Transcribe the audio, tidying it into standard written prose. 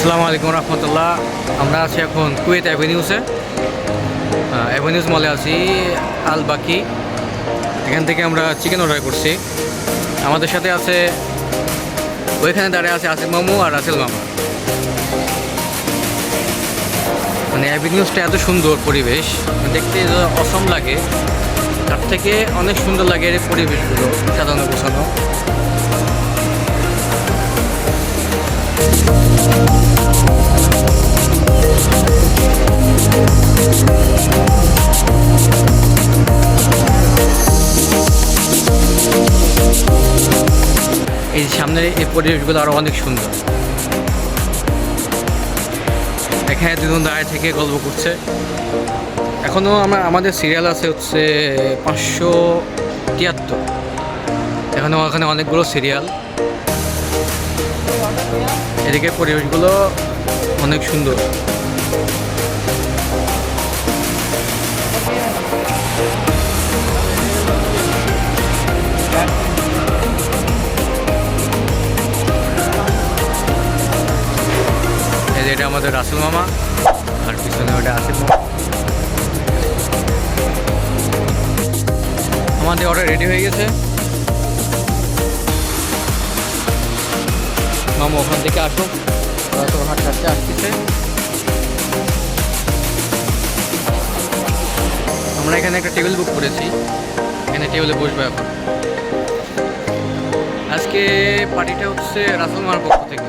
আসসালামু আলাইকুম রহমতুল্লাহ। আমরা আছি এখন কুয়েত অ্যাভিনিউসে, অ্যাভিনিউস মলে আছি আল বাকি। এখান থেকে আমরা চিকেন অর্ডার করছি। আমাদের সাথে আছে, ওইখানে দাঁড়িয়ে আছে আসিফ মামু আর রাসেল মামা। মানে অ্যাভিনিউসটা এত সুন্দর পরিবেশ, দেখতে অসম লাগে, তার থেকে অনেক সুন্দর লাগে এর পরিবেশগুলো সাজানো গোছানো। এই সামনের এই পরিবেশগুলো আরও অনেক সুন্দর। এখানে দুজন দাঁড়িয়ে থেকে গল্প করছে। এখনও আমাদের সিরিয়াল আছে হচ্ছে 573। এখনও ওখানে অনেকগুলো সিরিয়াল। এদিকে পরিবেশগুলো অনেক সুন্দর। এটা আমাদের রাসেল মামা, আর পিছনে ওটা আসিফ মামা। আমাদের অর্ডার রেডি হয়ে গেছে। মামা ওখান থেকে আসুক, ওরা তো হাঁটতে হাঁটতে আসতেছে। আমরা এখানে একটা টেবিল বুক করেছি, এখানে টেবিলে বসবো এখন। আজকে পার্টিটা হচ্ছে রাসেল মামার পক্ষ থেকে।